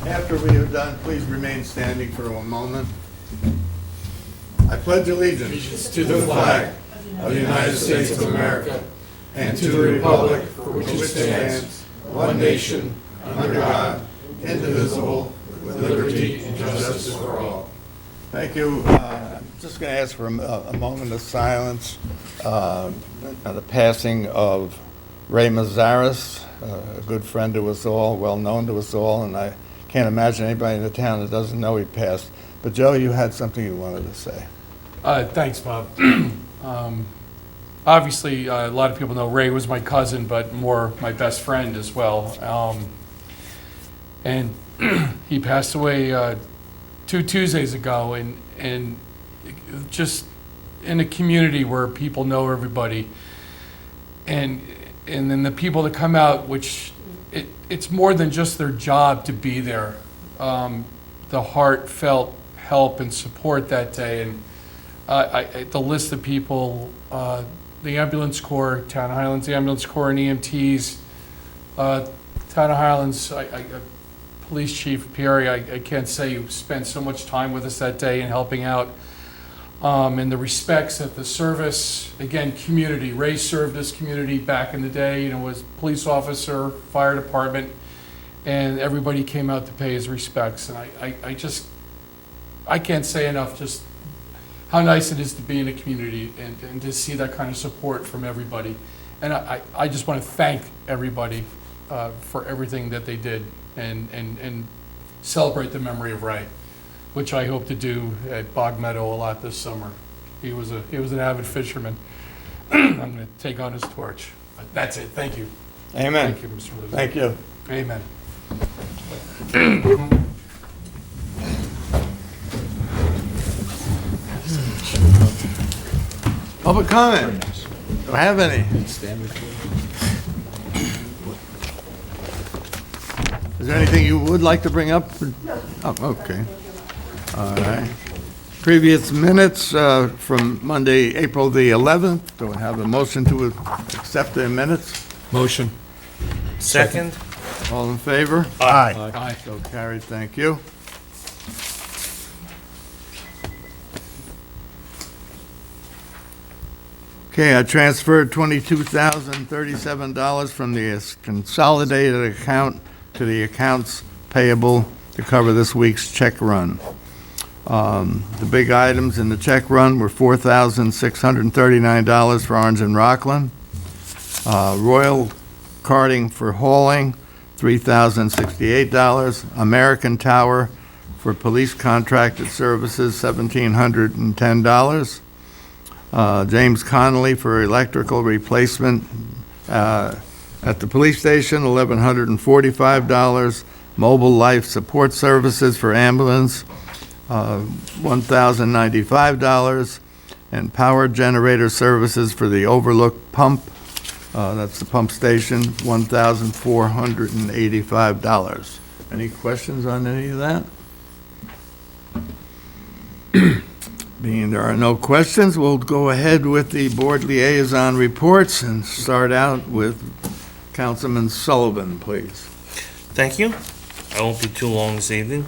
After we are done, please remain standing for a moment. I pledge allegiance to the flag of the United States of America and to the republic for which it stands, one nation, under God, indivisible, with liberty and justice for all. Thank you. I'm just going to ask for a moment of silence. The passing of Ray Mazaris, a good friend to us all, well known to us all, and I can't imagine anybody in the town that doesn't know he passed. But Joe, you had something you wanted to say. Thanks, Bob. Obviously, a lot of people know Ray was my cousin, but more my best friend as well. And he passed away 2 Tuesdays ago, and just in a community where people know everybody, and then the people that come out, which it's more than just their job to be there. The heartfelt help and support that day, and the list of people, the ambulance corps, Town of Highlands, the ambulance corps and EMTs, Town of Highlands, Police Chief Pierre, I can't say you spent so much time with us that day and helping out. And the respects that the service, again, community. Ray served this community back in the day, was police officer, fire department, and everybody came out to pay his respects. And I can't say enough just how nice it is to be in a community and to see that kind of support from everybody. And I just want to thank everybody for everything that they did and celebrate the memory of Ray, which I hope to do at Bog Meadow a lot this summer. He was an avid fisherman. I'm going to take on his torch. But that's it. Thank you. Amen. Thank you, Mr. Lizard. Thank you. Amen. Public comment. Do I have any? Is there anything you would like to bring up? Oh, okay. All right. Previous minutes from Monday, April the 11th. Do I have a motion to accept the minutes? Motion. Second? All in favor? Aye. Aye. So carried, thank you. Okay, I transferred $22,037 from the consolidated account to the accounts payable to cover this week's check run. The big items in the check run were $4,639 for Orange and Rockland, Royal Carting for hauling, $3,068, American Tower for police contracted services, $1,710, James Connolly for electrical replacement at the police station, $1,145, Mobile Life Support Services for ambulance, $1,095, and power generator services for the Overlook pump, that's the pump station, $1,485. Any questions on any of that? Being there are no questions, we'll go ahead with the board liaison reports and start out with Councilman Sullivan, please. Thank you. I won't be too long this evening.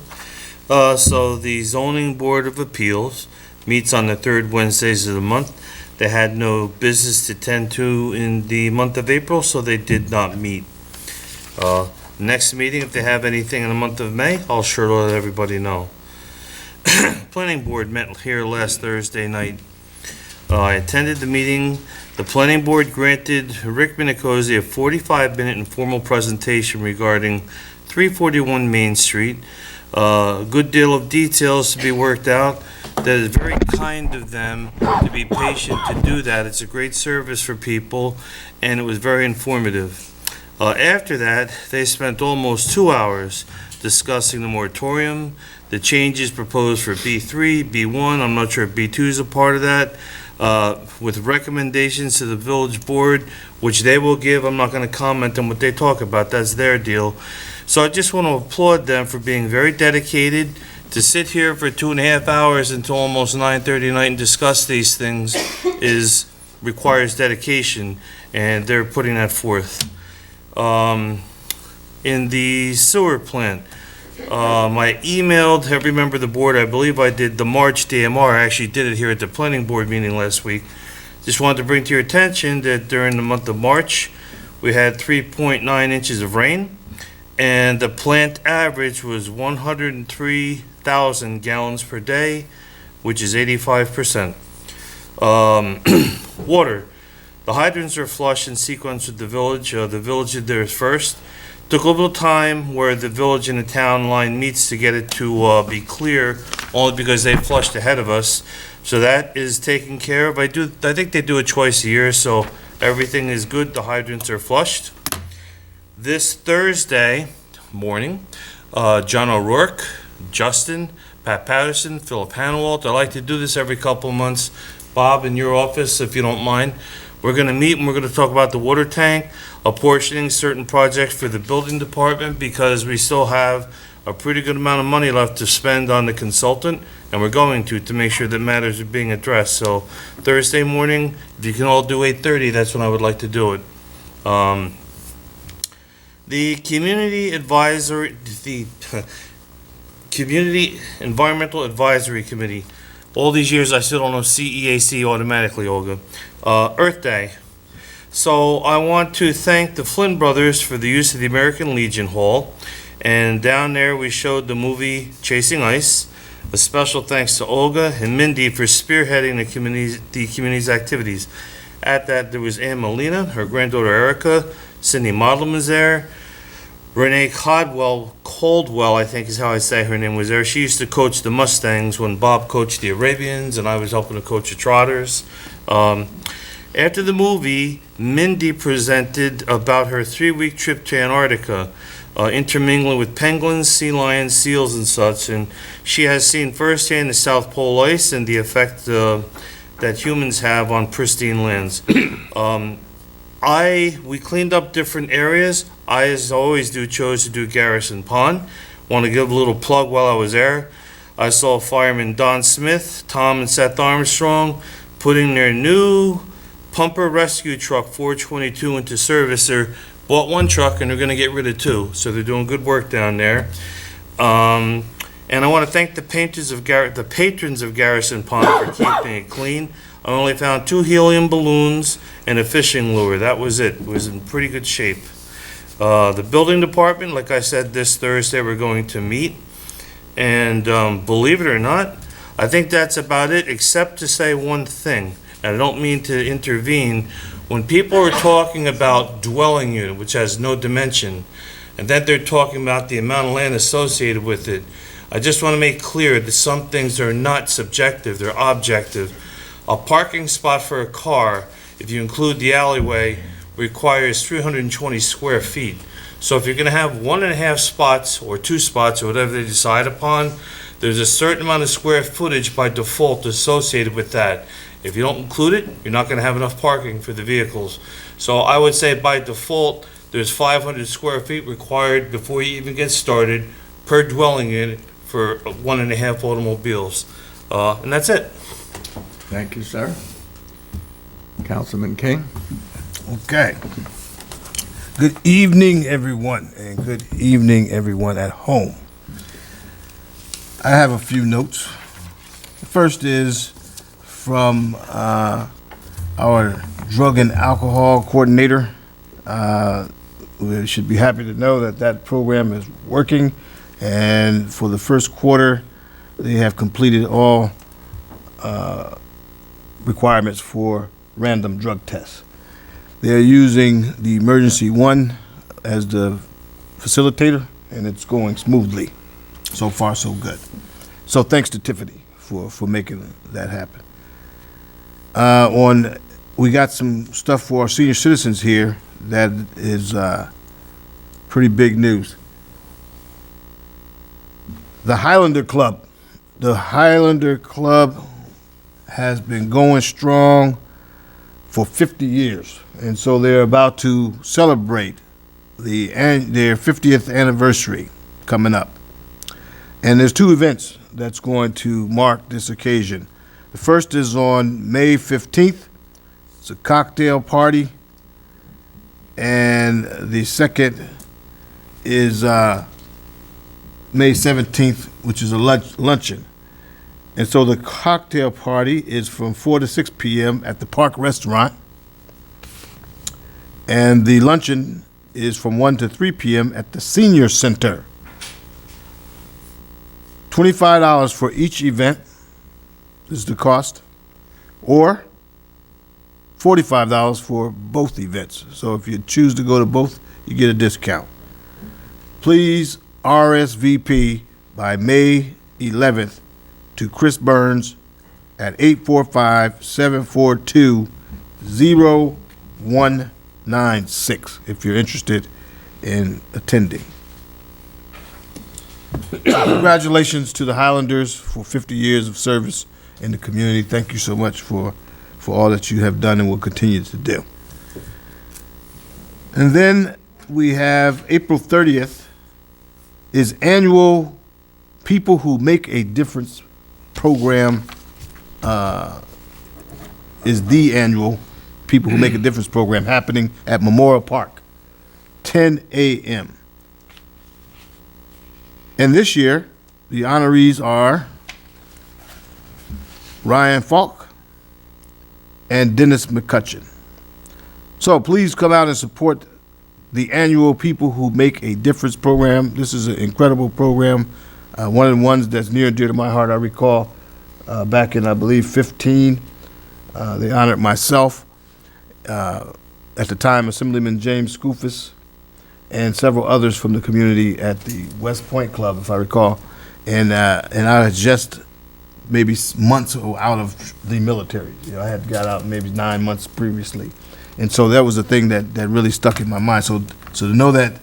So the Zoning Board of Appeals meets on the third Wednesdays of the month. They had no business to tend to in the month of April, so they did not meet. Next meeting, if they have anything in the month of May, I'll sure let everybody know. Planning Board met here last Thursday night. I attended the meeting. The Planning Board granted Rick Minicozy a 45-minute informal presentation regarding 341 Main Street. A good deal of details to be worked out. That is very kind of them to be patient to do that. It's a great service for people, and it was very informative. After that, they spent almost 2 hours discussing the moratorium, the changes proposed for B3, B1, I'm not sure if B2 is a part of that, with recommendations to the village board, which they will give. I'm not going to comment on what they talk about. That's their deal. So I just want to applaud them for being very dedicated. To sit here for 2.5 hours until almost 9:30 at night and discuss these things requires dedication, and they're putting that forth. In the sewer plant, I emailed every member of the board, I believe I did the March DMR, I actually did it here at the planning board meeting last week. Just wanted to bring to your attention that during the month of March, we had 3.9 inches of rain, and the plant average was 103,000 gallons per day, which is 85%. Water. The hydrants are flush in sequence with the village. The village did theirs first. Took a little time where the village and the town line meets to get it to be clear, only because they flushed ahead of us. So that is taken care of. I think they do it twice a year, so everything is good. The hydrants are flushed. This Thursday morning, John O'Rourke, Justin, Pat Patterson, Philip Hanwalt, I like to do this every couple of months. Bob, in your office, if you don't mind, we're going to meet and we're going to talk about the water tank, apportioning certain projects for the building department, because we still have a pretty good amount of money left to spend on the consultant, and we're going to make sure that matters are being addressed. So Thursday morning, if you can all do 8:30, that's when I would like to do it. The Community Environmental Advisory Committee, all these years I still don't know CEAC automatically, Olga. Earth Day. So I want to thank the Flynn brothers for the use of the American Legion Hall. And down there we showed the movie Chasing Ice. A special thanks to Olga and Mindy for spearheading the community's activities. At that, there was Ann Molina, her granddaughter Erica, Cindy Modlin was there, Renee Caldwell, I think is how I say her name, was there. She used to coach the Mustangs when Bob coached the Arabians, and I was helping to coach the Trotters. After the movie, Mindy presented about her 3-week trip to Antarctica, intermingling with penguins, sea lions, seals, and such. And she has seen firsthand the South Pole ice and the effect that humans have on pristine lands. We cleaned up different areas. I, as always do, chose to do Garrison Pond. Want to give a little plug while I was there. I saw firemen Don Smith, Tom and Seth Armstrong putting their new pumper rescue truck 422 into service. They bought one truck and they're going to get rid of two, so they're doing good work down there. And I want to thank the patrons of Garrison Pond for keeping it clean. I only found 2 helium balloons and a fishing lure. That was it. It was in pretty good shape. The building department, like I said, this Thursday we're going to meet. And believe it or not, I think that's about it, except to say one thing. And I don't mean to intervene. When people are talking about dwelling unit, which has no dimension, and then they're talking about the amount of land associated with it, I just want to make clear that some things are not subjective, they're objective. A parking spot for a car, if you include the alleyway, requires 320 square feet. So if you're going to have 1.5 spots or 2 spots or whatever they decide upon, there's a certain amount of square footage by default associated with that. If you don't include it, you're not going to have enough parking for the vehicles. So I would say by default, there's 500 square feet required before you even get started per dwelling unit for 1.5 automobiles. And that's it. Thank you, sir. Councilman King? Okay. Good evening, everyone, and good evening, everyone at home. I have a few notes. The first is from our drug and alcohol coordinator. We should be happy to know that that program is working, and for the first quarter, they have completed all requirements for random drug tests. They're using the emergency one as the facilitator, and it's going smoothly. So far, so good. So thanks to Tiffany for making that happen. We got some stuff for our senior citizens here that is pretty big news. The Highlander Club has been going strong for 50 years, and so they're about to celebrate their 50th anniversary coming up. And there's 2 events that's going to mark this occasion. The first is on May 15th. It's a cocktail party. And the second is May 17th, which is a luncheon. And so the cocktail party is from 4 to 6 p.m. at the Park Restaurant. And the luncheon is from 1 to 3 p.m. at the Senior Center. $25 for each event is the cost, or $45 for both events. So if you choose to go to both, you get a discount. Please RSVP by May 11th to Chris Burns at 845-742-0196 if you're interested in attending. Congratulations to the Highlanders for 50 years of service in the community. Thank you so much for all that you have done and will continue to do. And then we have April 30th is annual People Who Make a Difference program, is the annual People Who Make a Difference program happening at Memorial Park, 10 a.m. And this year, the honorees are Ryan Falk and Dennis McCutcheon. So please come out and support the annual People Who Make a Difference program. This is an incredible program, one of the ones that's near and dear to my heart. I recall back in, I believe, 15, they honored myself, at the time, Assemblyman James Skoufis, and several others from the community at the West Point Club, if I recall. And I had just maybe months out of the military. You know, I had got out maybe 9 months previously. And so that was the thing that really stuck in my mind. So to know that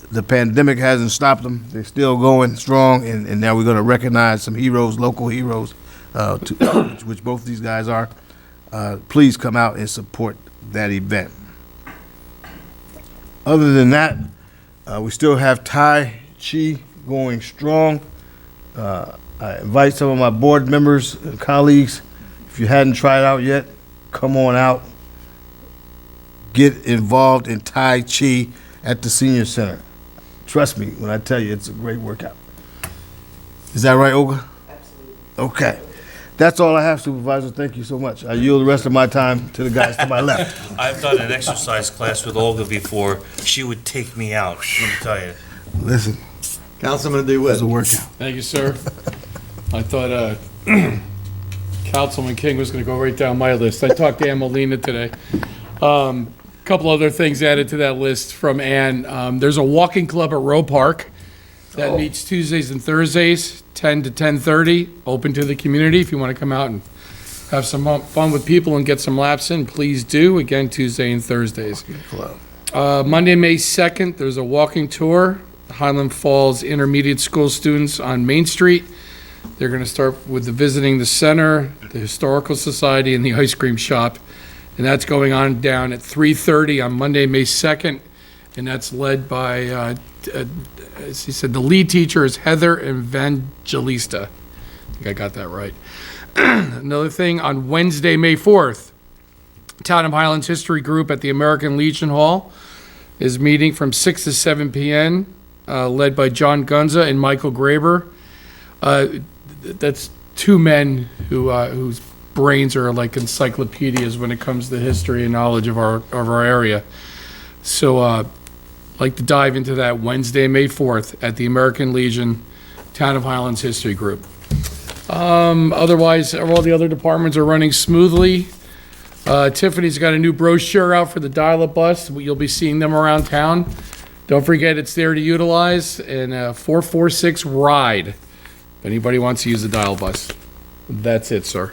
the pandemic hasn't stopped them, they're still going strong, and now we're going to recognize some heroes, local heroes, which both these guys are. Please come out and support that event. Other than that, we still have Tai Chi going strong. I invite some of my board members and colleagues, if you hadn't tried out yet, come on out. Get involved in Tai Chi at the Senior Center. Trust me when I tell you it's a great workout. Is that right, Olga? Absolutely. Okay. That's all I have, Supervisor. Thank you so much. I yield the rest of my time to the guys to my left. I've done an exercise class with Olga before. She would take me out, let me tell you. Listen, Councilman it's a DeWitt. workout. Thank you, sir. I thought Councilman King was going to go right down my list. I talked to Ann Molina today. Couple other things added to that list from Ann. There's a walking club at Roe Park that meets Tuesdays and Thursdays, 10 to 10:30, open to the community. If you want to come out and have some fun with people and get some laps in, please do. Again, Tuesday and Thursdays. Monday, May 2nd, there's a walking tour. Highland Falls Intermediate School students on Main Street. They're going to start with visiting the center, the Historical Society, and the ice cream shop. And that's going on down at 3:30 on Monday, May 2nd. And that's led by, as he said, the lead teacher is Heather Evangelista. I think I got that right. Another thing, on Wednesday, May 4th, Town of Highlands History Group at the American Legion Hall is meeting from 6 to 7 p.m., led by John Gunza and Michael Graber. That's two men whose brains are like encyclopedias when it comes to history and knowledge of our area. So I'd like to dive into that Wednesday, May 4th at the American Legion Town of Highlands History Group. Otherwise, all the other departments are running smoothly. Tiffany's got a new brochure out for the dial-up bus. You'll be seeing them around town. Don't forget, it's there to utilize, and 446 RIDE, if anybody wants to use the dial bus. That's it, sir.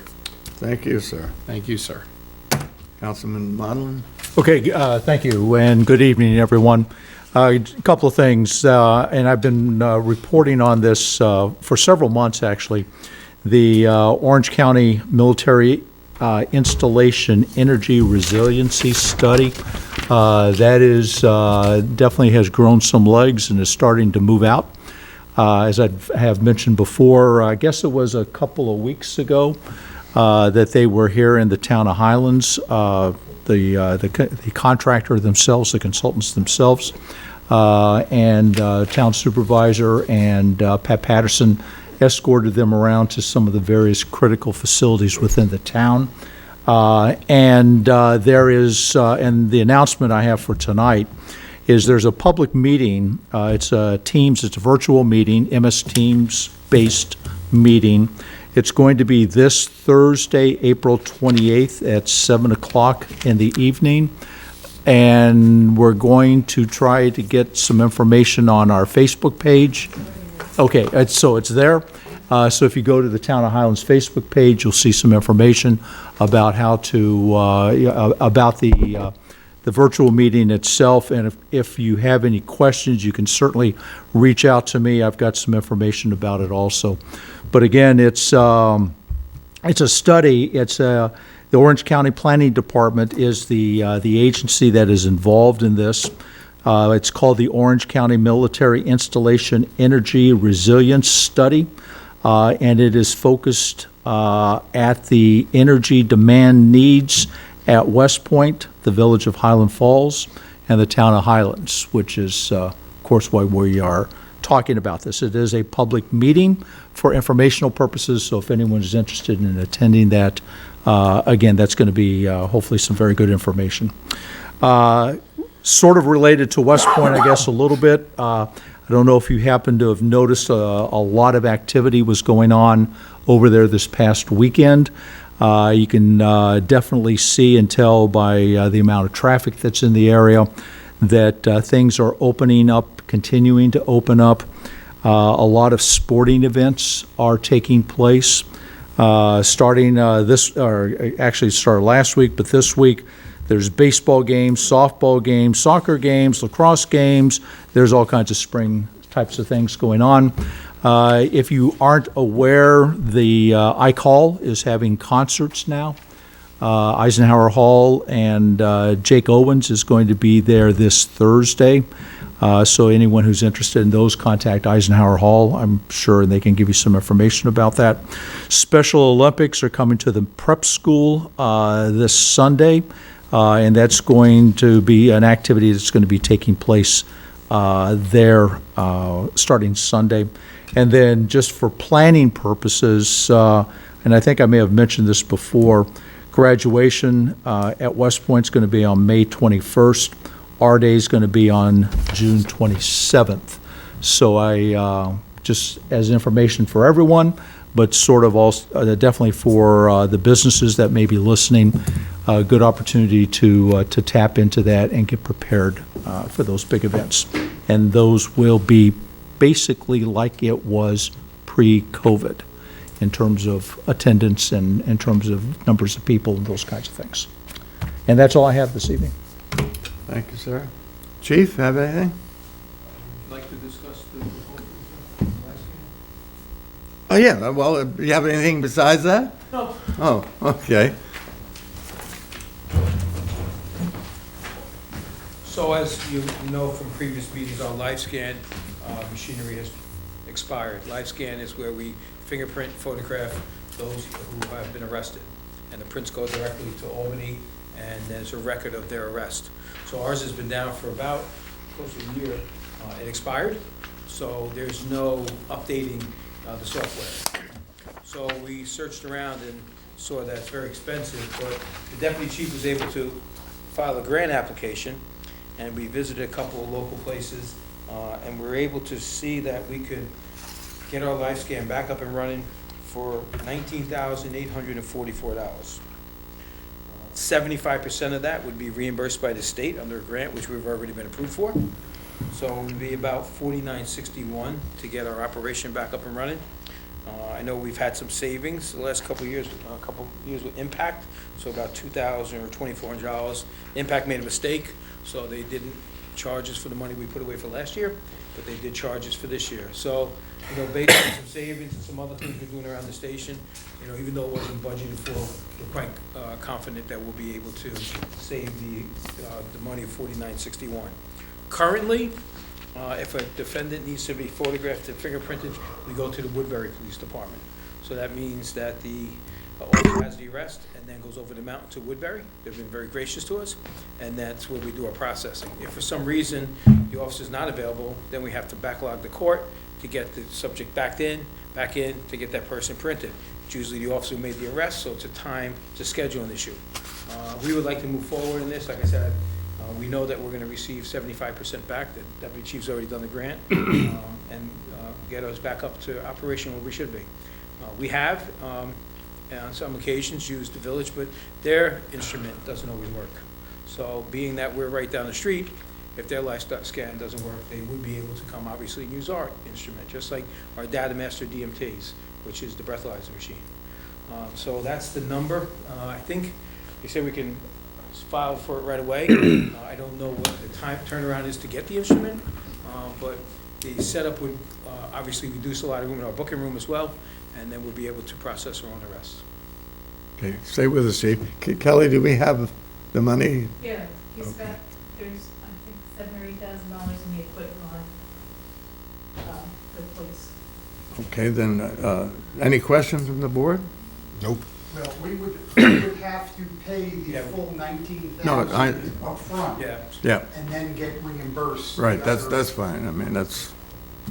Thank you, sir. Thank you, sir. Councilman Modlin? Okay, thank you, and good evening, everyone. A couple of things, and I've been reporting on this for several months, actually. The Orange County Military Installation Energy Resiliency Study. That is definitely has grown some legs and is starting to move out. As I have mentioned before, I guess it was a couple of weeks ago that they were here in the town of Highlands. The contractor themselves, the consultants themselves, and town supervisor and Pat Patterson escorted them around to some of the various critical facilities within the town. And the announcement I have for tonight is there's a public meeting. It's a virtual meeting, MS Teams-based meeting. It's going to be this Thursday, April 28th at 7 o'clock in the evening. And we're going to try to get some information on our Facebook page. Okay, so it's there. So if you go to the Town of Highlands Facebook page, you'll see some information about how to, about the virtual meeting itself. And if you have any questions, you can certainly reach out to me. I've got some information about it also. But again, it's a study. The Orange County Planning Department is the agency that is involved in this. It's called the Orange County Military Installation Energy Resilience Study, and it is focused at the energy demand needs at West Point, the village of Highland Falls, and the town of Highlands, which is, of course, why we are talking about this. It is a public meeting for informational purposes, so if anyone is interested in attending that, again, that's going to be hopefully some very good information. Sort of related to West Point, I guess, a little bit. I don't know if you happen to have noticed a lot of activity was going on over there this past weekend. You can definitely see and tell by the amount of traffic that's in the area that things are opening up, continuing to open up. A lot of sporting events are taking place. Starting actually started last week, but this week there's baseball games, softball games, soccer games, lacrosse games. There's all kinds of spring types of things going on. If you aren't aware, the iCall is having concerts now. Eisenhower Hall, and Jake Owens is going to be there this Thursday. So anyone who's interested in those, contact Eisenhower Hall. I'm sure they can give you some information about that. Special Olympics are coming to the prep school this Sunday, and that's going to be an activity that's going to be taking place there starting Sunday. And then just for planning purposes, and I think I may have mentioned this before, graduation at West Point is going to be on May 21st. Our day is going to be on June 27th. So I, just as information for everyone, but sort of also definitely for the businesses that may be listening, a good opportunity to tap into that and get prepared for those big events. And those will be basically like it was pre-COVID in terms of attendance and in terms of numbers of people and those kinds of things. And that's all I have this evening. Thank you, sir. Chief, have anything? Like to discuss the Oh, yeah, well, you have anything besides that? No. Oh, okay. So as you know from previous meetings, our live scan machinery has expired. Live scan is where we fingerprint, photograph those who have been arrested. And the prints go directly to Albany, and there's a record of their arrest. So ours has been down for about close to a year. It expired, so there's no updating the software. So we searched around and saw that it's very expensive, but the deputy chief was able to file a grant application, and we visited a couple of local places, and we were able to see that we could get our live scan back up and running for $19,844. 75% of that would be reimbursed by the state under a grant, which we've already been approved for. So it would be about $49.61 to get our operation back up and running. I know we've had some savings the last couple of years with Impact, so about $2,000 or $2,400. Impact made a mistake, so they didn't charge us for the money we put away for last year, but they did charge us for this year. So, you know, based on some savings and some other things we're doing around the station, you know, even though it wasn't budgeted for, we're quite confident that we'll be able to save the money of $49.61. Currently, If a defendant needs to be photographed and fingerprinted, we go to the Woodbury Police Department. So that means that the officer has the arrest and then goes over the mountain to Woodbury. They've been very gracious to us, and that's where we do our processing. If for some reason the officer's not available, then we have to backlog the court to get the subject back in, to get that person printed. It's usually the officer who made the arrest, so it's a time to schedule an issue. We would like to move forward in this. Like I said, we know that we're going to receive 75% back. The deputy chief's already done the grant, and get us back up to operation where we should be. We have, on some occasions, used the village, but their instrument doesn't always work. So being that we're right down the street, if their live scan doesn't work, they would be able to come, obviously, and use our instrument, just like our Data Master DMTs, which is the breathalyzer machine. So that's the number. I think they said we can file for it right away. I don't know what the time turnaround is to get the instrument, but the setup would obviously reduce a lot of room in our booking room as well, and then we'll be able to process our own arrests. Okay, stay with us, Chief. Kelly, do we have the money? Yeah, he's got, there's, I think, $7,000 or $8,000 in the equipment line, for the police. Okay, then, any questions from the board? Nope. Well, we would have to pay the Yeah. full No, I- $19,000 upfront. Yeah. Yeah, And then get reimbursed. right, that's fine. I mean, that's,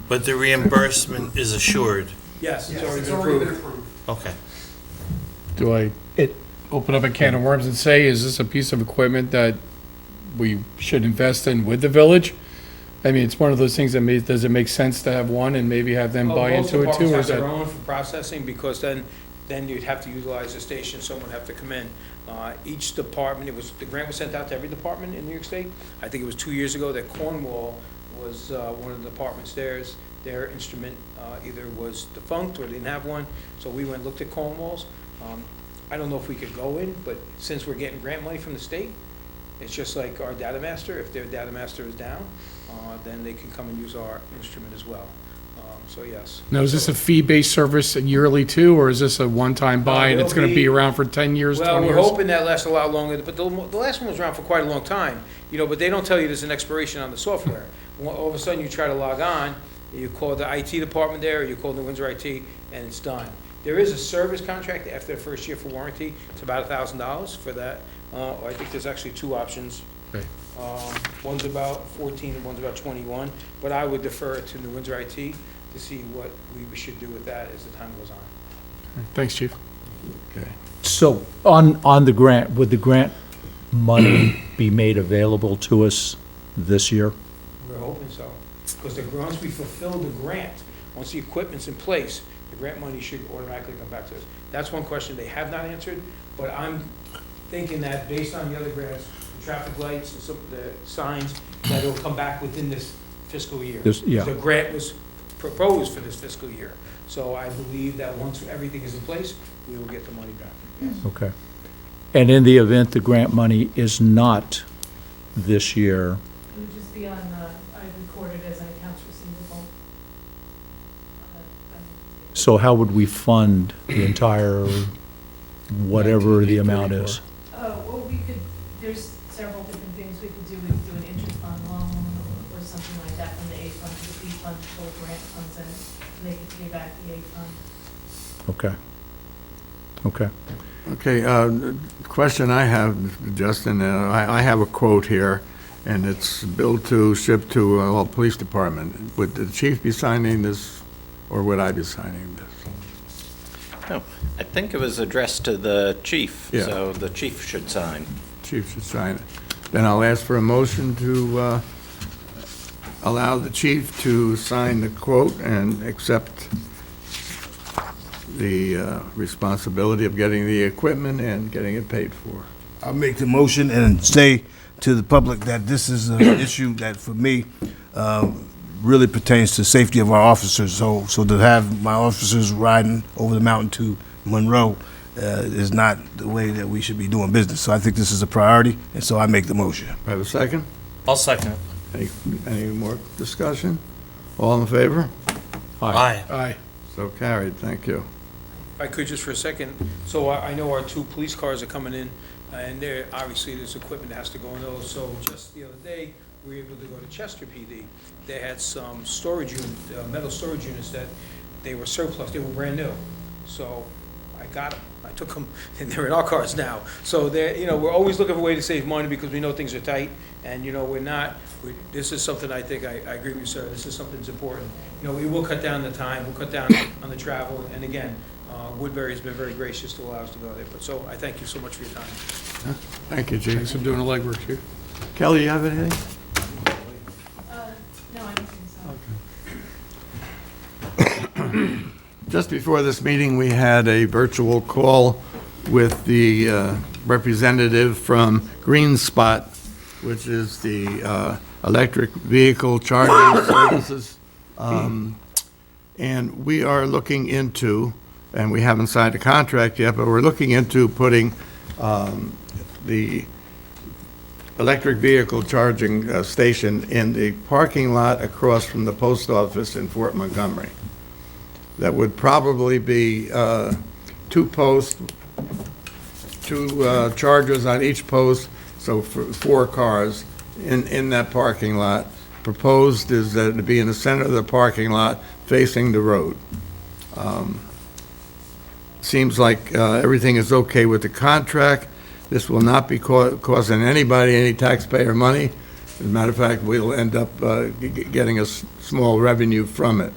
But the reimbursement is assured. Yes, it's Yes, already it's been already been approved. approved. Okay. Do I open up a can of worms and say, is this a piece of equipment that we should invest in with the village? I mean, it's one of those things that does it make sense to have one and maybe have them buy Most into it too? Or departments is have their that, own for processing, because then you'd have to utilize the station, someone would have to come in. Each department, the grant was sent out to every department in New York State. I think it was 2 years ago that Cornwall was one of the departments theirs. Their instrument either was defunct or they didn't have one, so we went and looked at Cornwall's. I don't know if we could go in, but since we're getting grant money from the state, it's just like our data master. If their data master is down, then they can come and use our instrument as well. So yes. now, is this a fee-based service yearly too, or is this a one-time buy and it's it'll gonna be be- around for 10 years, 20 Well, years? we're hoping that lasts a lot longer, but the last one was around for quite a long time, but they don't tell you there's an expiration on the software. All of a sudden, you try to log on, you call the IT department there, or you call New Windsor IT, and it's done. There is a service contract after the first year for warranty. It's about $1,000 for that. I think there's actually two options. Okay. One's about 14 and one's about 21, but I would defer it to New Windsor IT to see what we should do with that as the time goes on. Thanks, Chief. okay. So on the grant, would the grant money be made available to us this year? We're hoping so, because once we fulfill the grant, once the equipment's in place, the grant money should automatically come back to us. That's one question they have not answered, but I'm thinking that based on the other grants, the traffic lights and some of the signs, that it'll come back within this fiscal year. Yeah. The grant was proposed for this fiscal year, so I believe that once everything is in place, we will get the money back. Yes. Okay. And in the event the grant money is not this year, It would just be on, I recorded as an accounts receivable. so how would we fund the entire, whatever the amount is? Well, we could, there's several different things we could do. We could do an interest on loan or something like that from the A fund to the B fund, pull grant funds in, and they could pay back the A fund. Okay. Okay. Okay, question I have, Justin, I have a quote here, and it's billed to, shipped to, police department. Would the chief be signing this, or would I be signing this? No, I think it was addressed to the chief, Yeah. so the chief should sign. Chief should sign it. Then I'll ask for a motion to allow the chief to sign the quote and accept the responsibility of getting the equipment and getting it paid for. I'll make the motion and say to the public that this is an issue that, for me, really pertains to safety of our officers. So to have my officers riding over the mountain to Monroe is not the way that we should be doing business. So I think this is a priority, and so I make the motion. I have a second? I'll second it. Any more discussion? All in favor? Aye. Aye. So carried, thank you. If I could just for a second, so I know our two police cars are coming in, and obviously there's equipment that has to go in those, so just the other day, we were able to go to Chester PD. They had some storage unit, metal storage units that they were surplus, they were brand new. So I got them, I took them, and they're in our cars now. So they're, you know, we're always looking for a way to save money because we know things are tight, and, you know, this is something I think, I agree with you, sir, this is something that's important. You know, we will cut down the time, we'll cut down on the travel, and again, Woodbury has been very gracious to allow us to go there. But so I thank you so much for your time. Thank you, Chief. Thanks for doing the legwork, Chief. Kelly, you have anything? No, I don't think so. Just before this meeting, we had a virtual call with the representative from Green Spot, which is the electric vehicle charging services. And we are looking into, and we haven't signed a contract yet, but we're looking into putting the electric vehicle charging station in the parking lot across from the post office in Fort Montgomery. That would probably be two posts, two chargers on each post, so for 4 cars in that parking lot. Proposed is that it be in the center of the parking lot facing the road. Seems like everything is okay with the contract. This will not be costing anybody any taxpayer money. As a matter of fact, we'll end up getting a small revenue from it.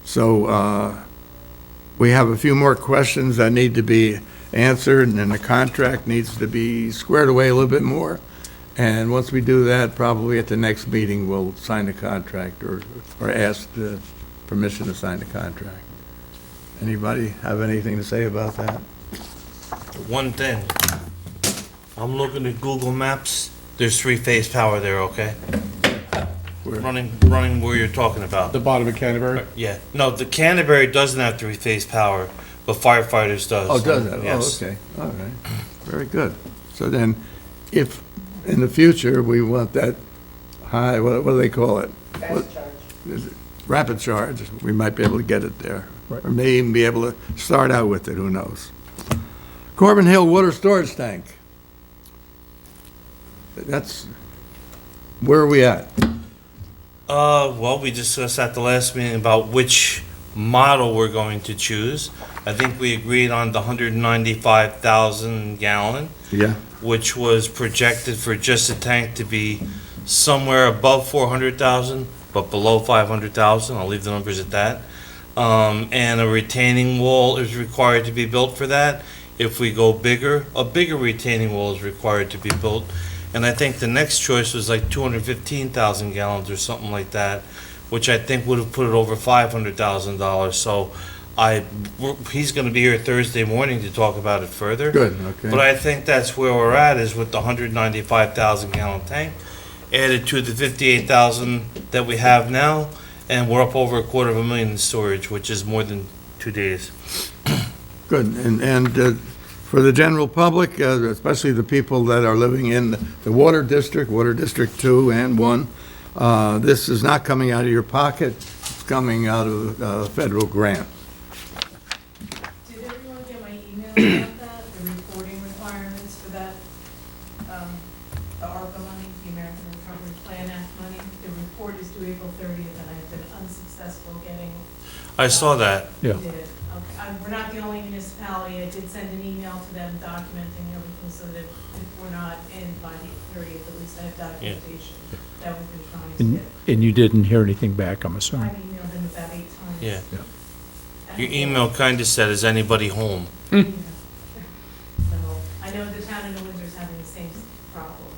So we have a few more questions that need to be answered, and then the contract needs to be squared away a little bit more. And once we do that, probably at the next meeting, we'll sign the contract or ask the permission to sign the contract. Anybody have anything to say about that? One thing, I'm looking at Google Maps, there's 3-phase power there, okay? Where? Running where you're talking about. The bottom of Canterbury? Yeah, no, the Canterbury doesn't have 3-phase power, but firefighters does. Oh, does it? Yes. Oh, okay, all right, very good. So then, if in the future we want that high, what do they call it? Fast charge. Rapid charge, we might be able to get it there. Or may even be able to start out with it, who knows? Corbin Hill Water Storage Tank. That's, where are we at? Well, we discussed at the last meeting about which model we're going to choose. I think we agreed on the 195,000 gallon, Yeah. which was projected for just a tank to be somewhere above 400,000, but below 500,000. I'll leave the numbers at that. And a retaining wall is required to be built for that. If we go bigger, a bigger retaining wall is required to be built. And I think the next choice was like 215,000 gallons or something like that, which I think would have put it over $500,000. So he's going to be here Thursday morning to talk about it further. Good, okay. But I think that's where we're at, is with the 195,000 gallon tank, added to the 58,000 that we have now, and we're up over $250,000 in storage, which is more than 2 days. Good, and for the general public, especially the people that are living in the Water District 2 and 1, this is not coming out of your pocket, it's coming out of a federal grant. Did everyone get my email about that, the reporting requirements for that, the ARPA money, the American Recovery Plan Act money? The report is due April 30th, and I've been unsuccessful getting. I saw that. Yeah. Did it. Okay. We're not the only municipality. I did send an email to them documenting everything so that if we're not in by the 30th, at least I have documentation that we've been trying to get. And you didn't hear anything back, I'm I've assuming? emailed them about 8 times. Yeah. And Your email kind of said, is anybody home? So, I know the town of New Windsor is having the same problem.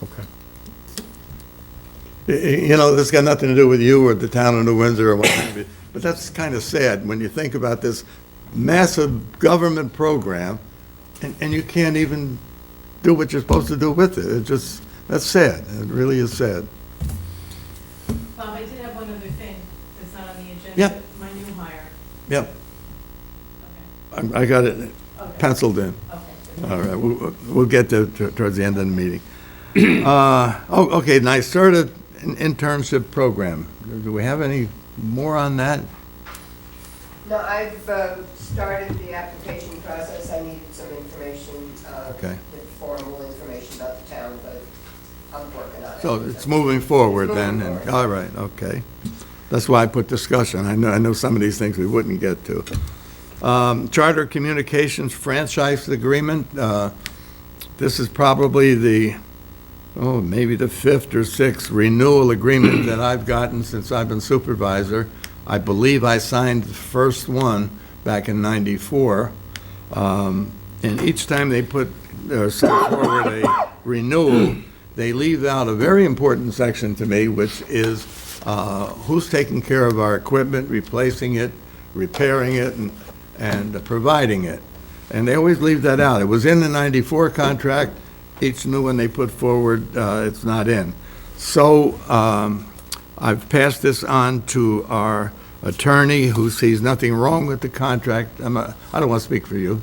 Okay. You know, this got nothing to do with you or the town of New Windsor or whatever, but that's kind of sad when you think about this massive government program, and you can't even do what you're supposed to do with it. It just, that's sad. It really is sad. Bob, I did have one other thing that's not on the agenda. Yeah. My new hire. Yep, Okay. I got it Okay. penciled in. Okay. All right, we'll get to towards the end of the meeting. Okay, NYSERDA internship program. Do we have any more on that? No, I've started the application process. I needed some information, Okay. formal information about the town, but I'm working on it. So it's moving forward then, and, all right, okay. That's why I put discussion. I know some of these things we wouldn't get to. Charter Communications franchise agreement, this is probably maybe the fifth or sixth renewal agreement that I've gotten since I've been supervisor. I believe I signed the first one back in '94. And each time they send forward a renewal, they leave out a very important section to me, which is who's taking care of our equipment, replacing it, repairing it, and providing it. And they always leave that out. It was in the '94 contract. Each new one they put forward, it's not in. So I've passed this on to our attorney, who sees nothing wrong with the contract. I don't want to speak for you.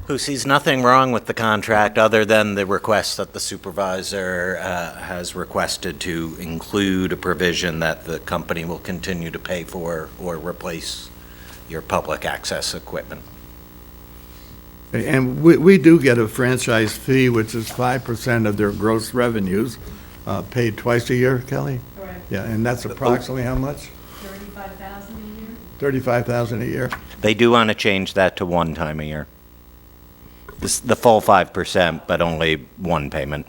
Who sees nothing wrong with the contract other than the request that the supervisor has requested to include a provision that the company will continue to pay for or replace your public access equipment. And we do get a franchise fee, which is 5% of their gross revenues, paid twice a year, Kelly? Correct. Yeah, and that's approximately how much? 35,000 a year? 35,000 a year? They do want to change that to one time a year. The full 5%, but only one payment.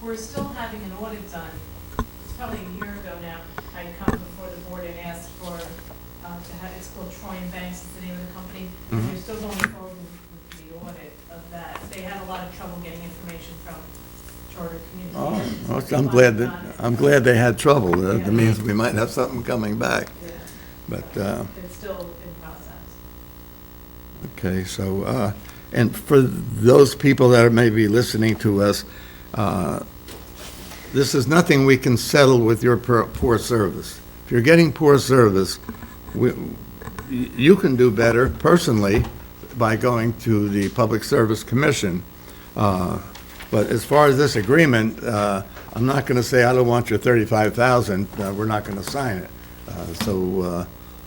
We're still having an audit done. It's probably a year ago now. I come before the board and asked for, it's called Troyan Banks, is the name of the company. Mhm. They're still going forward with the audit of that. They had a lot of trouble getting information from Charter Communications. Well, I'm glad they had trouble. That means we might have something coming back. Yeah. But, It's still in process. okay, so, and for those people that are maybe listening to us, this is nothing we can settle with your poor service. If you're getting poor service, you can do better personally by going to the Public Service Commission. But as far as this agreement, I'm not going to say, I don't want your 35,000, we're not going to sign it.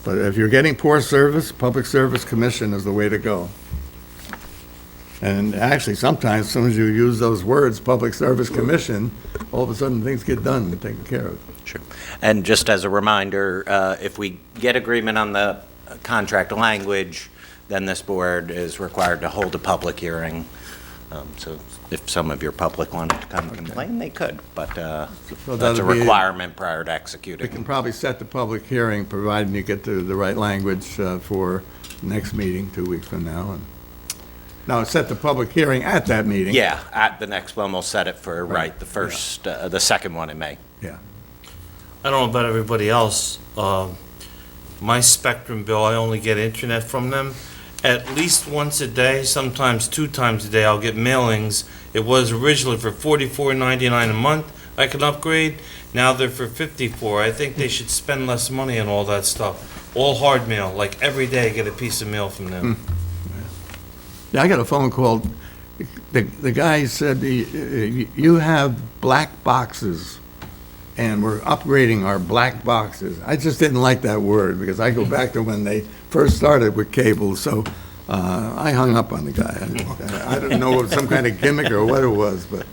But if you're getting poor service, Public Service Commission is the way to go. And actually, sometimes, as soon as you use those words, Public Service Commission, all of a sudden, things get done and taken care of. Sure. And just as a reminder, if we get agreement on the contract language, then this board is required to hold a public hearing. So if some of your public wanted to come complain, they could, but that's a requirement prior to We executing. can probably set the public hearing, providing you get the right language for next meeting, 2 weeks from now. And now, set the public hearing at that meeting. Yeah, at the next one, we'll set it for, the second one in May. Yeah. I don't know about everybody else. My Spectrum bill, I only get internet from them. At least once a day, sometimes 2 times a day, I'll get mailings. It was originally for $44.99 a month. I can upgrade. Now they're for $54. I think they should spend less money on all that stuff. All hard mail, like every day I get a piece of mail from them. Yeah, I got a phone call. The guy said, you have black boxes, and we're upgrading our black boxes. I just didn't like that word, because I go back to when they first started with cable, so I hung up on the guy. I didn't know it was some kind of gimmick or what it was, but.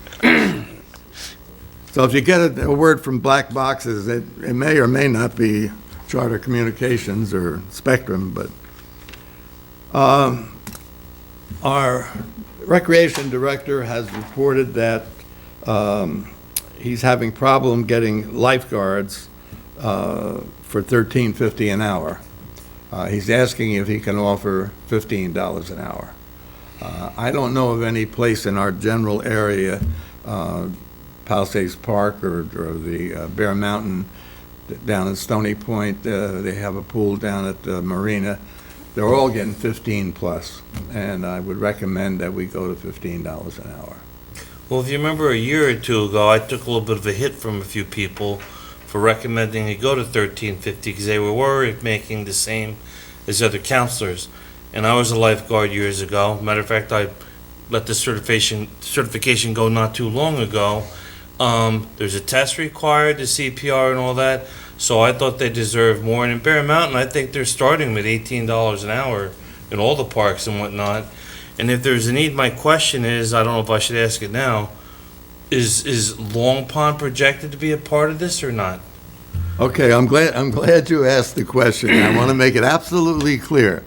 So if you get a word from black boxes, it may or may not be Charter Communications or Spectrum, but our recreation director has reported that he's having problem getting lifeguards for $13.50 an hour. He's asking if he can offer $15 an hour. I don't know of any place in our general area, Palisades Park or the Bear Mountain down at Stony Point. They have a pool down at the marina. They're all getting 15 plus, and I would recommend that we go to $15 an hour. Well, if you remember a year or two ago, I took a little bit of a hit from a few people for recommending they go to $13.50 because they were making the same as other counselors. And I was a lifeguard years ago. Matter of fact, I let the certification go not too long ago. There's a test required, the CPR and all that. So I thought they deserved more. And in Bear Mountain, I think they're starting with $18 an hour in all the parks and whatnot. And if there's a need, my question is, I don't know if I should ask it now, Is Long Pond projected to be a part of this or not? Okay, I'm glad you asked the question. I want to make it absolutely clear.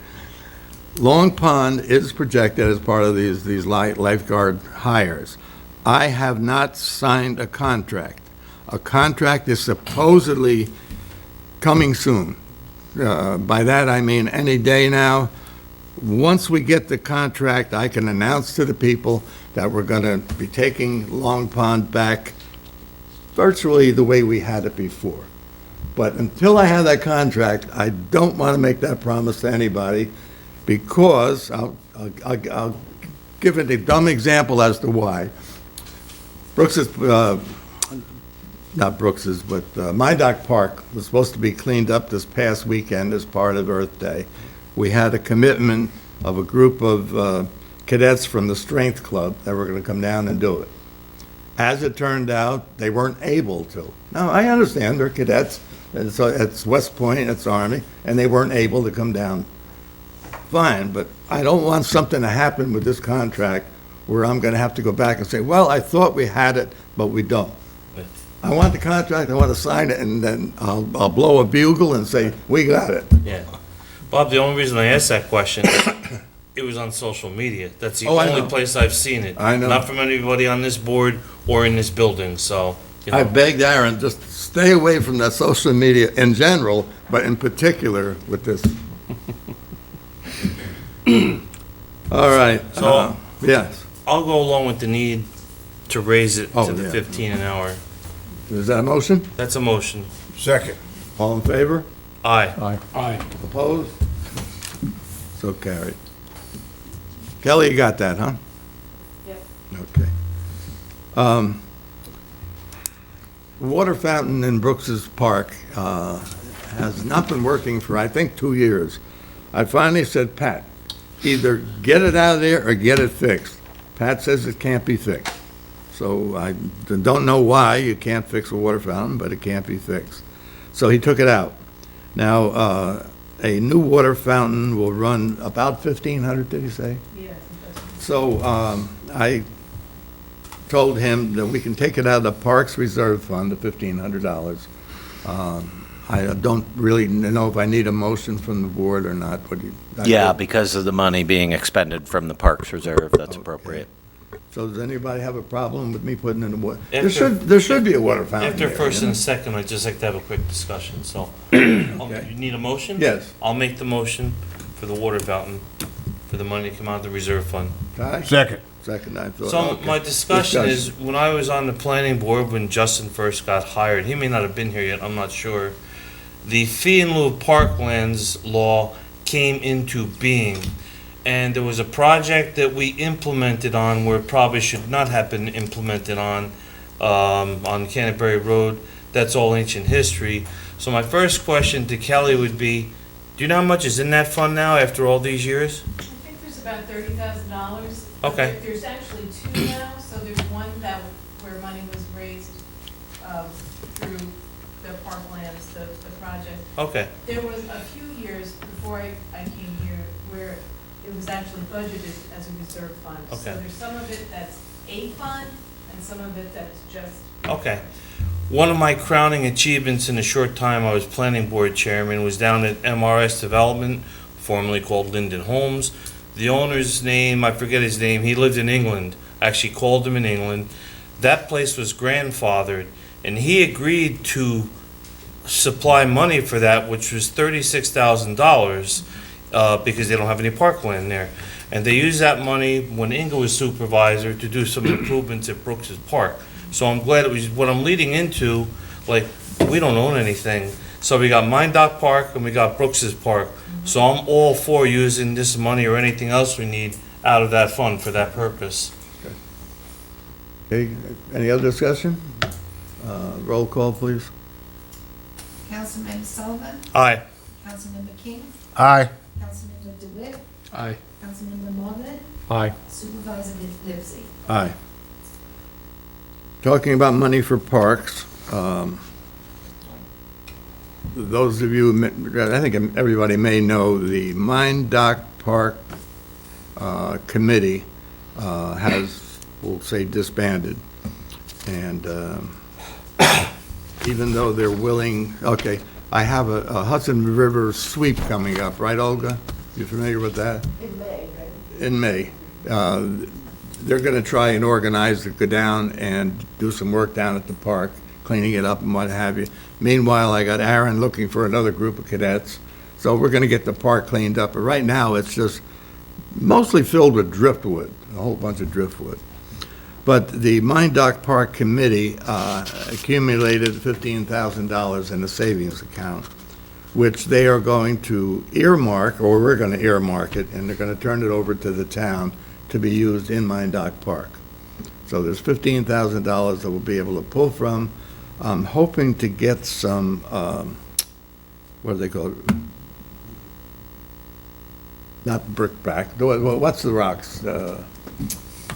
Long Pond is projected as part of these lifeguard hires. I have not signed a contract. A contract is supposedly coming soon. By that, I mean any day now. Once we get the contract, I can announce to the people that we're going to be taking Long Pond back virtually the way we had it before. But until I have that contract, I don't want to make that promise to anybody, because I'll give it a dumb example as to why. My Dock Park was supposed to be cleaned up this past weekend as part of Earth Day. We had a commitment of a group of cadets from the Strength Club that were going to come down and do it. As it turned out, they weren't able to. Now, I understand they're cadets, and so it's West Point, it's Army, and they weren't able to come down. Fine, but I don't want something to happen with this contract where I'm going to have to go back and say, well, I thought we had it, but we don't. I want the contract, I want to sign it, and then I'll blow a bugle and say, we got it. Yeah. Bob, the only reason I asked that question, it was on social media. That's the Oh, I only know. place I've seen it. I know. Not from anybody on this board or in this building, so, you I know. begged Aaron, just stay away from that social media in general, but in particular with this. All right. So- Yes. I'll go along with the need to raise it Oh, to the yeah. 15 an hour. Is that a motion? That's a motion. Second. All in favor? Aye. Aye. Opposed? So carried. Kelly, you got that, huh? Yep. Okay. Water fountain in Brooks's Park has not been working for, I think, 2 years. I finally said, Pat, either get it out of there or get it fixed. Pat says it can't be fixed. So I don't know why you can't fix a water fountain, but it can't be fixed. So he took it out. Now, a new water fountain will run about $1,500, did he say? Yeah, I think that's. So I told him that we can take it out of the Parks Reserve Fund, the $1,500. I don't really know if I need a motion from the board or not. What do you? Yeah, because of the money being expended from the Parks Reserve, that's appropriate. So does anybody have a problem with me putting in the water? After- There should be a water fountain After there, first you and know? second, I'd just like to have a quick discussion, so. You need a motion? Yes. I'll make the motion for the water fountain, for the money to come out of the reserve fund. Ty? Second. Second, I thought. So okay. my discussion is, when I was on the planning board, when Justin first got hired, he may not have been here yet, I'm not sure. The fee in lieu of parklands law came into being. And there was a project that we implemented on where it probably should not have been implemented on Canterbury Road. That's all ancient history. So my first question to Kelly would be, do you know how much is in that fund now after all these years? I think there's about $30,000. Okay. There's actually two now, so there's one where money was raised through the parklands, the project. Okay, There was a few years before I came here where it was actually budgeted as a reserve fund. So Okay. there's some of it that's a fund and some of it that's just. okay. One of my crowning achievements in the short time I was planning board chairman was down at MRS Development, formerly called Linden Homes. The owner's name, I forget his name, he lived in England, actually called him in England. That place was grandfathered, and he agreed to supply money for that, which was $36,000, because they don't have any parkland there. And they used that money when Inga was supervisor to do some improvements at Brooks's Park. So I'm glad it was, what I'm leading into, like, we don't own anything. So we got Mine Dock Park and we got Brooks's Park. So I'm all for using this money or anything else we need out of that fund for that purpose. Okay, any other discussion? Roll call, please. Councilman Sullivan, Aye. Councilmember King, Aye. Councilmember DeWitt, Aye. Councilmember Marlin, Aye. Supervisor Livesey. Aye. Talking about money for parks, those of you, I think everybody may know, the Mine Dock Park Committee has, we'll say, disbanded. And even though they're willing, okay, I have a Hudson River sweep coming up, right, Olga? You familiar with that? In May, right? In May. They're going to try and organize to go down and do some work down at the park, cleaning it up and what have you. Meanwhile, I got Aaron looking for another group of cadets, so we're going to get the park cleaned up. But right now, it's just mostly filled with driftwood, a whole bunch of driftwood. But the Mine Dock Park Committee accumulated $15,000 in the savings account, which they are going to earmark, or we're going to earmark it, and they're going to turn it over to the town to be used in Mine Dock Park. So there's $15,000 that we'll be able to pull from. I'm hoping to get some, what do they call it? Not brickbat. What's the rocks?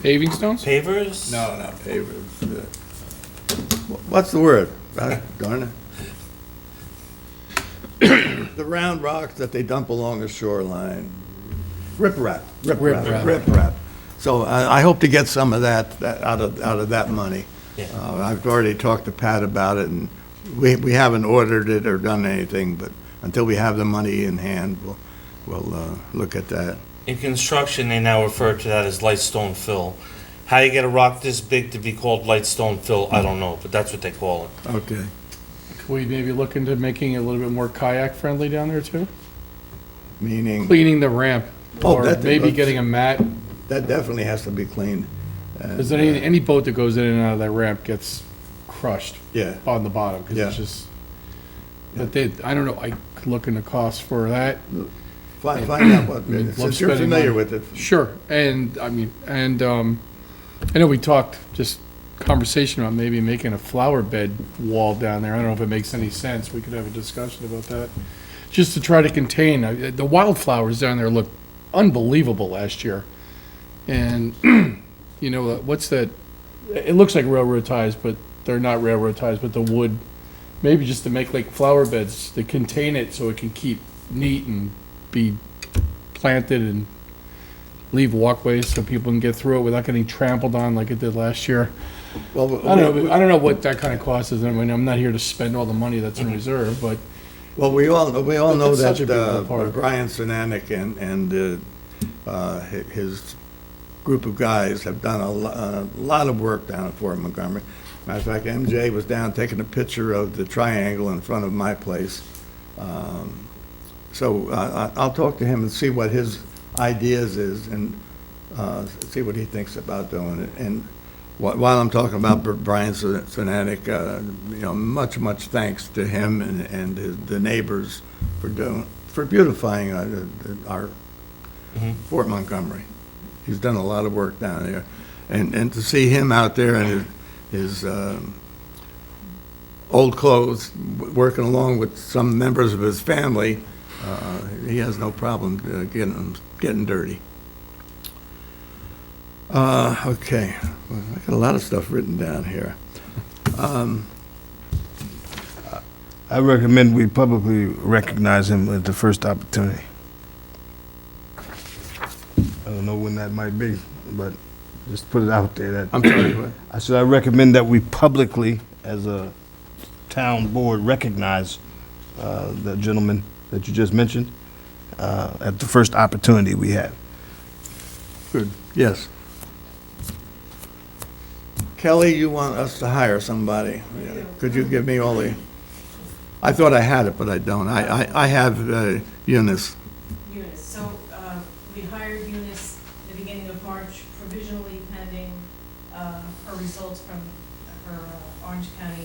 Paving stones? Pavers? No, not pavers. What's the word? Darn it. The round rocks that they dump along the shoreline. Riprap. Riprap. So I hope to get some of that out of that money. Yeah. I've already talked to Pat about it, and we haven't ordered it or done anything, but until we have the money in hand, we'll look at that. In construction, they now refer to that as light stone fill. How you get a rock this big to be called light stone fill, I don't know, but that's what they call it. Okay. Could we maybe look into making it a little bit more kayak friendly down there too? Meaning, Cleaning the ramp, Oh, or that- maybe getting a mat. that definitely has to be cleaned. Because any boat that goes in and out of that ramp gets crushed Yeah. on the bottom, because Yeah. it's just, but they, I don't know, I could look into costs for that. Find out what, mean, love since you're spending familiar money. with it. Sure, and, I mean, and, I know we talked, just conversation about maybe making a flower bed wall down there. I don't know if it makes any sense. We could have a discussion about that. Just to try to contain, the wildflowers down there look unbelievable last year. And, you know, what's that? It looks like railroad ties, but they're not railroad ties, but the wood, maybe just to make like flower beds to contain it so it can keep neat and be planted and leave walkways so people can get through it without getting trampled on like it did last year. Well, I don't know what that kind of cost is. I mean, I'm not here to spend all the money that's in reserve, but Well, we all know It's such a big that part. Brian Sinanek and his group of guys have done a lot of work down at Fort Montgomery. Matter of fact, MJ was down taking a picture of the triangle in front of my place. So I'll talk to him and see what his ideas is and see what he thinks about doing it. And while I'm talking about Brian Sinanek, you know, much thanks to him and the neighbors for beautifying our Fort Montgomery. He's done a lot of work down there, and to see him out there in his old clothes, working along with some members of his family, he has no problem getting dirty. Okay, well, I got a lot of stuff written down here. I recommend we publicly recognize him at the first opportunity. I don't know when that might be, but just put it out there that. I'm sorry, what? I said I recommend that we publicly, as a town board, recognize the gentleman that you just mentioned at the first opportunity we have. Good, yes. Kelly, you want us to hire somebody? Could you give me all the, I thought I had it, but I don't. I have Eunice. Eunice, so we hired Eunice the beginning of March, provisionally pending her results from her Orange County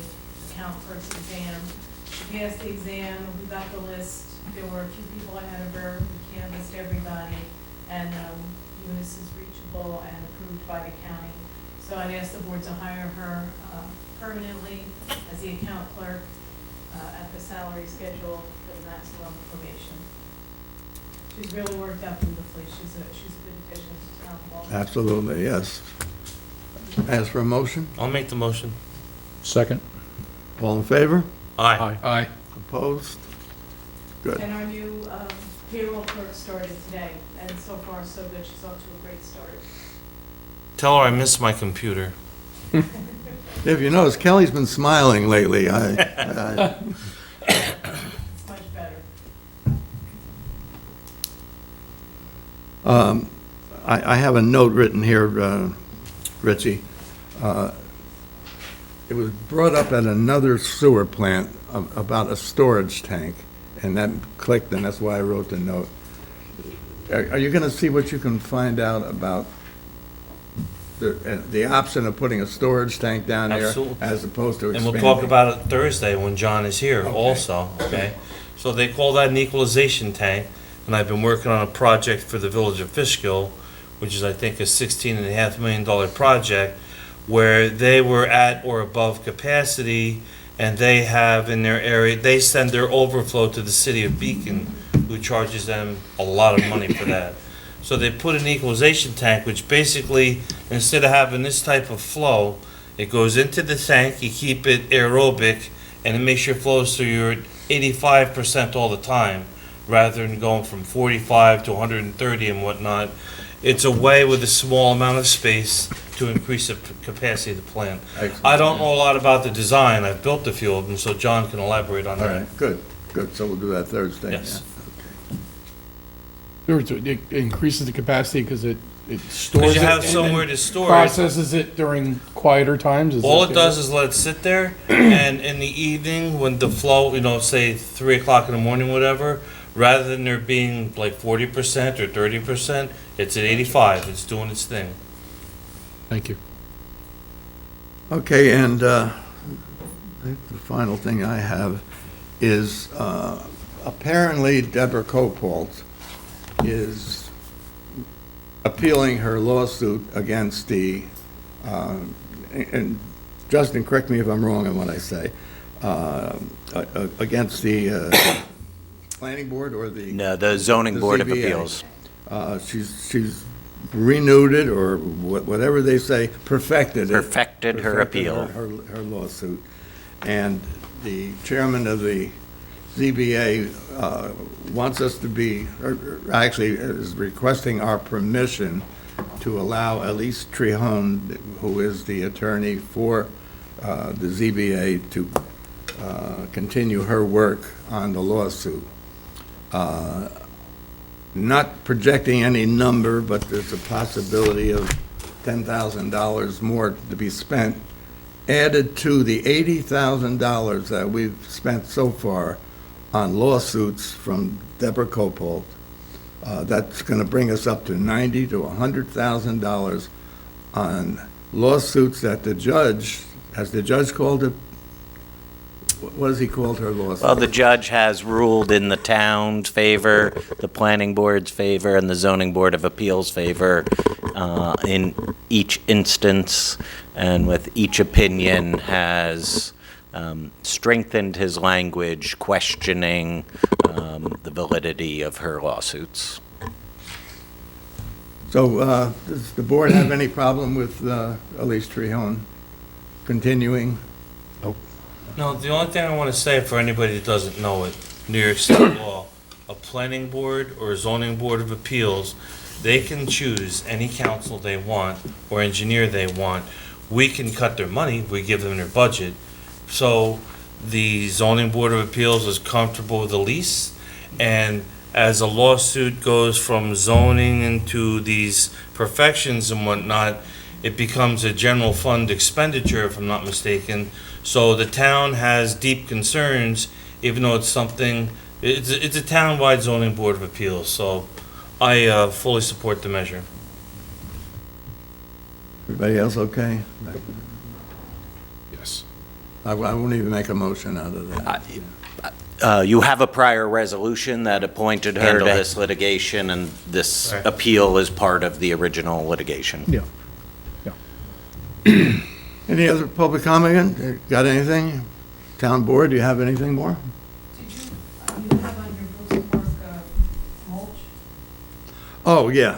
account clerk's exam. She passed the exam, we got the list, there were a few people ahead of her, we canvassed everybody, and Eunice is reachable and approved by the county. So I'd ask the board to hire her permanently as the account clerk at the salary schedule for the maximum probation. She's really worked out beautifully. She's a good addition to town hall. Absolutely, yes. Ask for a motion? I'll make the motion. Second? All in favor? Aye. Aye. Opposed? Good. And our new payroll clerk started today, and so far so good. She's off to a great start. Tell her I miss my computer. If you notice, Kelly's been smiling lately. Much better. I have a note written here, Richie. It was brought up at another sewer plant about a storage tank, and that clicked, and that's why I wrote the note. Are you going to see what you can find out about the option of putting a storage tank down there Absolutely. as opposed to And expanding? we'll talk about it Thursday when John is here Okay. also, okay? So they call that an equalization tank, and I've been working on a project for the village of Fishkill, which is, I think, a $16.5 million project, where they were at or above capacity, and they have in their area, they send their overflow to the city of Beacon, who charges them a lot of money for that. So they put an equalization tank, which basically, instead of having this type of flow, it goes into the tank, you keep it aerobic, and it makes sure it flows through your 85% all the time, rather than going from 45 to 130 and whatnot. It's a way with a small amount of space to increase the capacity of the plant. Excellent. I don't know a lot about the design. I've built a few of them, so John can elaborate on All that. right, good. So we'll do that Thursday. Yes. It increases the capacity because it stores Because it. you have and somewhere then to store it. processes it during quieter times? Is All that it the- does is let it sit there, and in the evening, when the flow, say 3 o'clock in the morning, whatever, rather than there being like 40% or 30%, it's at 85, it's doing its thing. Thank you. Okay, and I think the final thing I have is apparently Deborah Copolt is appealing her lawsuit against the, and Justin, correct me if I'm wrong in what I say, against the planning board or the? No, the zoning the board of ZBA. appeals. She's renewed it, or whatever they say, perfected it. Perfected her appeal. Her lawsuit. And the chairman of the ZBA wants us to be, or actually is requesting our permission to allow Elise Trehone, who is the attorney for the ZBA, to continue her work on the lawsuit. Not projecting any number, but there's a possibility of $10,000 more to be spent, added to the $80,000 that we've spent so far on lawsuits from Deborah Copolt. That's going to bring us up to $90,000 to $100,000 on lawsuits that the judge, has the judge called it? What has he called her lawsuit? Well, the judge has ruled in the town's favor, the planning board's favor, and the zoning board of appeals' favor in each instance, and with each opinion has strengthened his language, questioning the validity of her lawsuits. So, does the board have any problem with Elise Trehone continuing? No, the only thing I want to say for anybody that doesn't know it, New York State law, a planning board or a zoning board of appeals, they can choose any council they want or engineer they want. We can cut their money, we give them their budget. So the zoning board of appeals is comfortable with the lease, and as a lawsuit goes from zoning into these perfections and whatnot, it becomes a general fund expenditure, if I'm not mistaken. So the town has deep concerns, even though it's something, it's a town-wide zoning board of appeals, so I fully support the measure. Everybody else okay? Yes. I won't even make a motion out of that. You have a prior resolution that appointed her to this litigation, and this Right. appeal is part of the original litigation. Yeah. Any other public comment? Got anything? Town board, do you have anything more? Did you have on your books of work mulch? Oh, yeah.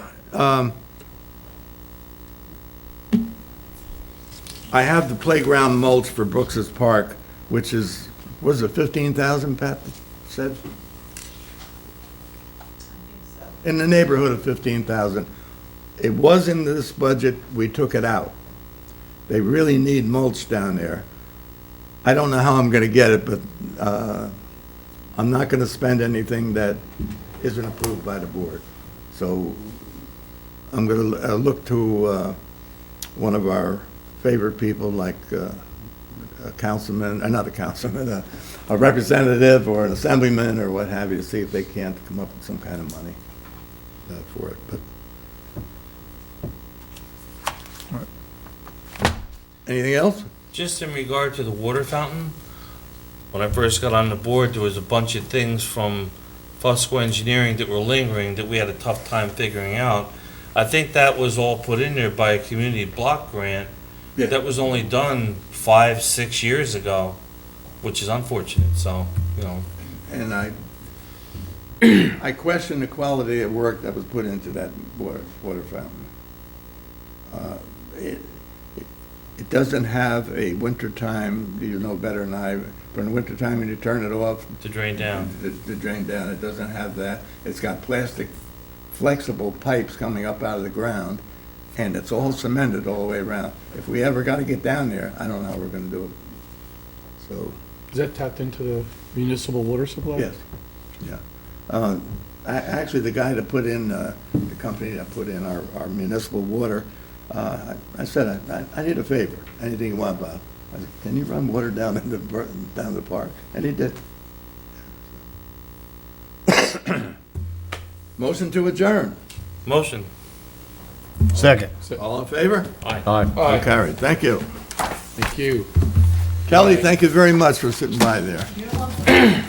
I have the playground mulch for Brooks's Park, which is, was it 15,000, Pat said? I think so. In the neighborhood of 15,000. It was in this budget, we took it out. They really need mulch down there. I don't know how I'm gonna get it, but I'm not gonna spend anything that isn't approved by the board. So I'm gonna look to one of our favorite people, like a councilman, not a councilman, a representative or an assemblyman or what have you, to see if they can't come up with some kind of money for it. But anything else? Just in regard to the water fountain, when I first got on the board, there was a bunch of things from Fusco Engineering that were lingering that we had a tough time figuring out. I think that was all put in there by a community block grant. Yeah. That was only done 5-6 years ago, which is unfortunate, so, you know. And I question the quality of work that was put into that water fountain. It doesn't have a wintertime, you know better than I, but in the wintertime when you turn it off. To drain down. To drain down, it doesn't have that. It's got plastic flexible pipes coming up out of the ground, and it's all cemented all the way around. If we ever got to get down there, I don't know how we're going to do it. So, Is that tapped into the municipal water supply? yes, yeah. Actually, the guy that put in, the company that put in our municipal water, I said, I need a favor, anything you want, Bob. I said, can you run water down the park? And he did. Motion to adjourn. Motion. Second. All in favor? Aye. Aye. So carried. Thank you. Thank you. Kelly, thank you very much for sitting by there. You're welcome.